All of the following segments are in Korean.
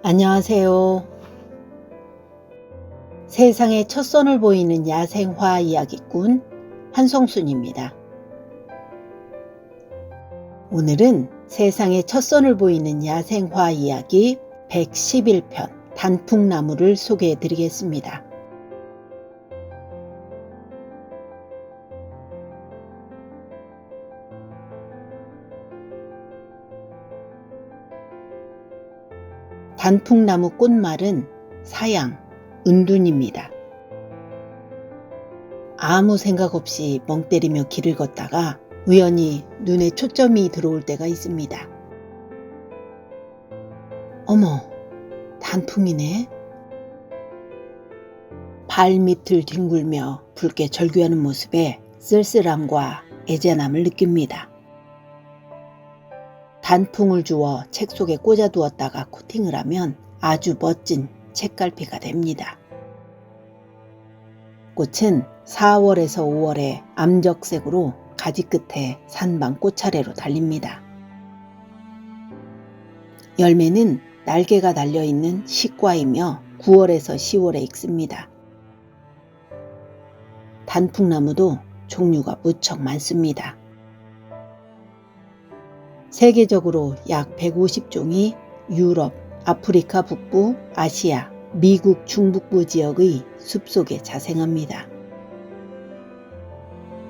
안녕하세요. 세상에 첫 선을 보이는 야생화 이야기꾼 한성순입니다. 오늘은 세상에 첫 선을 보이는 야생화 이야기 111편 단풍나무를 소개해 드리겠습니다. 단풍나무 꽃말은 사양, 은둔입니다. 아무 생각 없이 멍 때리며 길을 걷다가 우연히 눈에 초점이 들어올 때가 있습니다. 어머, 단풍이네. 발밑을 뒹굴며 붉게 절규하는 모습에 쓸쓸함과 애잔함을 느낍니다. 단풍을 주워 책 속에 꽂아두었다가 코팅을 하면 아주 멋진 책갈피가 됩니다. 꽃은 4월에서 5월에 암적색으로 가지 끝에 산방 꽃차례로 달립니다. 열매는 날개가 달려있는 식과이며 9월에서 10월에 익습니다. 단풍나무도 종류가 무척 많습니다. 세계적으로 약 150종이 유럽, 아프리카 북부, 아시아, 미국 중북부 지역의 숲속에 자생합니다.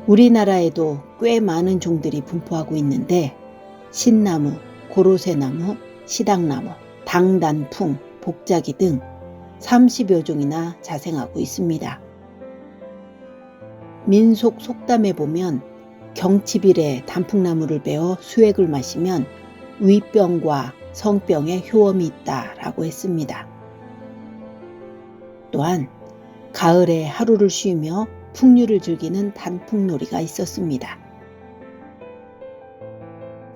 우리나라에도 꽤 많은 종들이 분포하고 있는데 신나무, 고로쇠나무, 시당나무, 당단풍, 복자기 등 30여 종이나 자생하고 있습니다. 민속 속담에 보면 경칩일에 단풍나무를 베어 수액을 마시면 위병과 성병에 효험이 있다라고 했습니다. 또한 가을에 하루를 쉬며 풍류를 즐기는 단풍놀이가 있었습니다.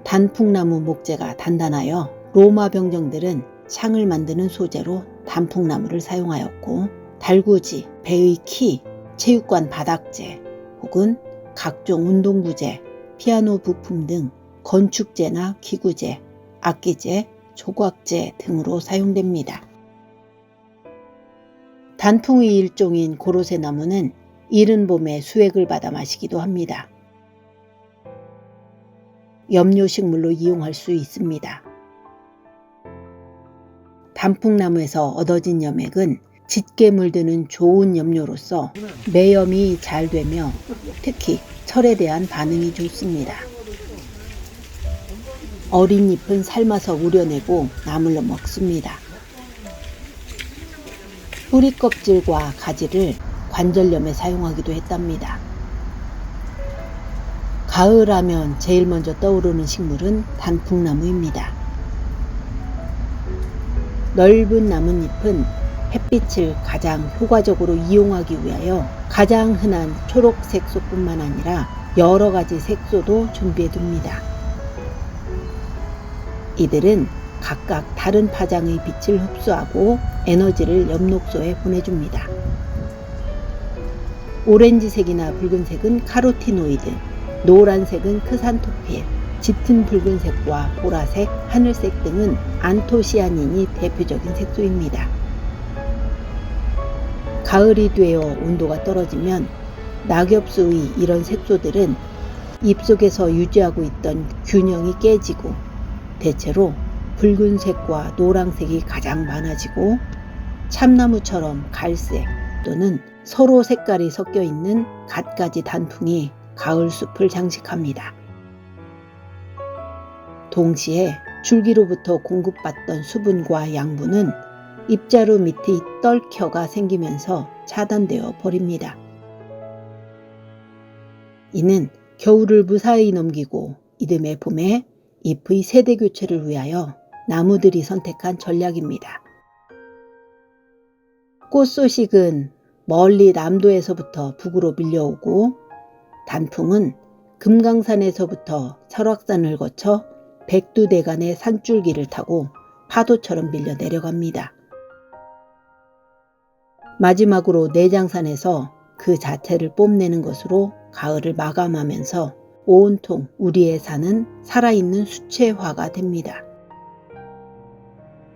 단풍나무 목재가 단단하여 로마 병정들은 창을 만드는 소재로 단풍나무를 사용하였고 달구지, 배의 키, 체육관 바닥재 혹은 각종 운동부재, 피아노 부품 등 건축재나 기구재, 악기재, 조각재 등으로 사용됩니다. 단풍의 일종인 고로쇠나무는 이른 봄에 수액을 받아 마시기도 합니다. 염료식물로 이용할 수 있습니다. 단풍나무에서 얻어진 염액은 짙게 물드는 좋은 염료로서 매염이 잘 되며 특히 철에 대한 반응이 좋습니다. 어린 잎은 삶아서 우려내고 나물로 먹습니다. 뿌리 껍질과 가지를 관절염에 사용하기도 했답니다. 가을 하면 제일 먼저 떠오르는 식물은 단풍나무입니다. 넓은 나뭇잎은 햇빛을 가장 효과적으로 이용하기 위하여 가장 흔한 초록 색소뿐만 아니라 여러 가지 색소도 준비해 둡니다. 이들은 각각 다른 파장의 빛을 흡수하고 에너지를 엽록소에 보내줍니다. 오렌지색이나 붉은색은 카로티노이드, 노란색은 크산토필, 짙은 붉은색과 보라색, 하늘색 등은 안토시아닌이 대표적인 색소입니다. 가을이 되어 온도가 떨어지면 낙엽수의 이런 색소들은 잎속에서 유지하고 있던 균형이 깨지고 대체로 붉은색과 노란색이 가장 많아지고 참나무처럼 갈색 또는 서로 색깔이 섞여 있는 갖가지 단풍이 가을 숲을 장식합니다. 동시에 줄기로부터 공급받던 수분과 양분은 잎자루 밑의 떨켜가 생기면서 차단되어 버립니다. 이는 겨울을 무사히 넘기고 이듬해 봄에 잎의 세대 교체를 위하여 나무들이 선택한 전략입니다. 꽃 소식은 멀리 남도에서부터 북으로 밀려오고 단풍은 금강산에서부터 설악산을 거쳐 백두대간의 산줄기를 타고 파도처럼 밀려 내려갑니다. 마지막으로 내장산에서 그 자체를 뽐내는 것으로 가을을 마감하면서 온통 우리의 산은 살아있는 수채화가 됩니다.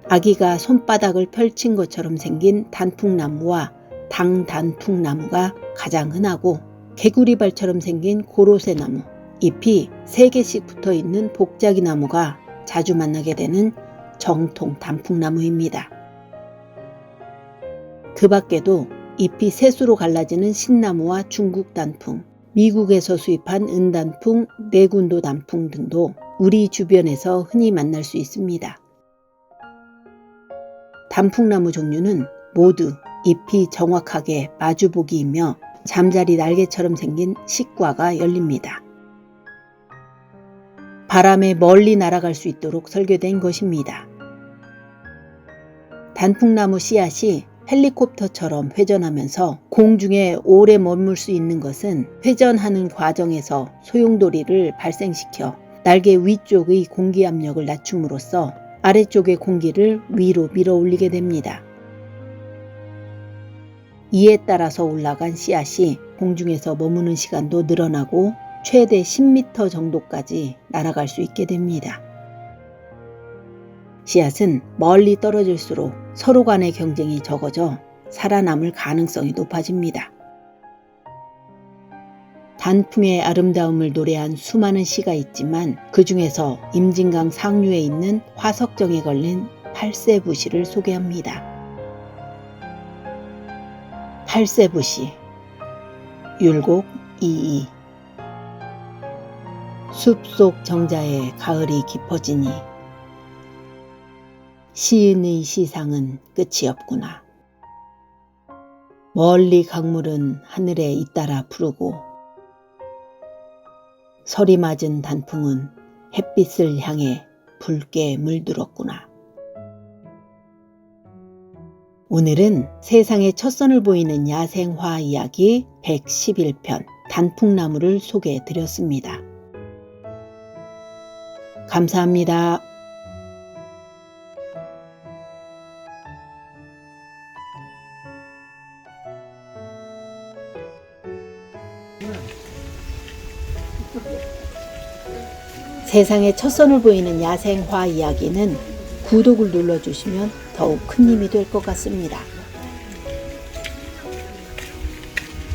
아기가 손바닥을 펼친 것처럼 생긴 단풍나무와 당단풍나무가 가장 흔하고, 개구리발처럼 생긴 고로쇠나무, 잎이 3개씩 붙어있는 복자기나무가 자주 만나게 되는 정통 단풍나무입니다. 그 밖에도 잎이 셋으로 갈라지는 신나무와 중국단풍, 미국에서 수입한 은단풍, 내군도 단풍 등도 우리 주변에서 흔히 만날 수 있습니다. 단풍나무 종류는 모두 잎이 정확하게 마주보기이며 잠자리 날개처럼 생긴 식과가 열립니다. 바람에 멀리 날아갈 수 있도록 설계된 것입니다. 단풍나무 씨앗이 헬리콥터처럼 회전하면서 공중에 오래 머물 수 있는 것은 회전하는 과정에서 소용돌이를 발생시켜 날개 위쪽의 공기 압력을 낮춤으로써 아래쪽의 공기를 위로 밀어 올리게 됩니다. 이에 따라서 올라간 씨앗이 공중에서 머무는 시간도 늘어나고 최대 10m 정도까지 날아갈 수 있게 됩니다. 씨앗은 멀리 떨어질수록 서로 간의 경쟁이 적어져 살아남을 가능성이 높아집니다. 단풍의 아름다움을 노래한 수많은 시가 있지만 그 중에서 임진강 상류에 있는 화석정에 걸린 팔세부시를 소개합니다. 팔세부시, 율곡 이이. 숲속 정자에 가을이 깊어지니 시인의 시상은 끝이 없구나. 멀리 강물은 하늘에 잇따라 푸르고 설이 맞은 단풍은 햇빛을 향해 붉게 물들었구나. 오늘은 세상의 첫선을 보이는 야생화 이야기 111편 단풍나무를 소개해 드렸습니다. 감사합니다. 세상의 첫선을 보이는 야생화 이야기는 구독을 눌러주시면 더욱 큰 힘이 될 것 같습니다.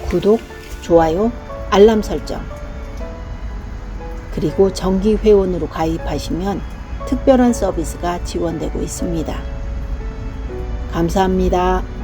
구독, 좋아요, 알람 설정, 그리고 정기 회원으로 가입하시면 특별한 서비스가 지원되고 있습니다. 감사합니다.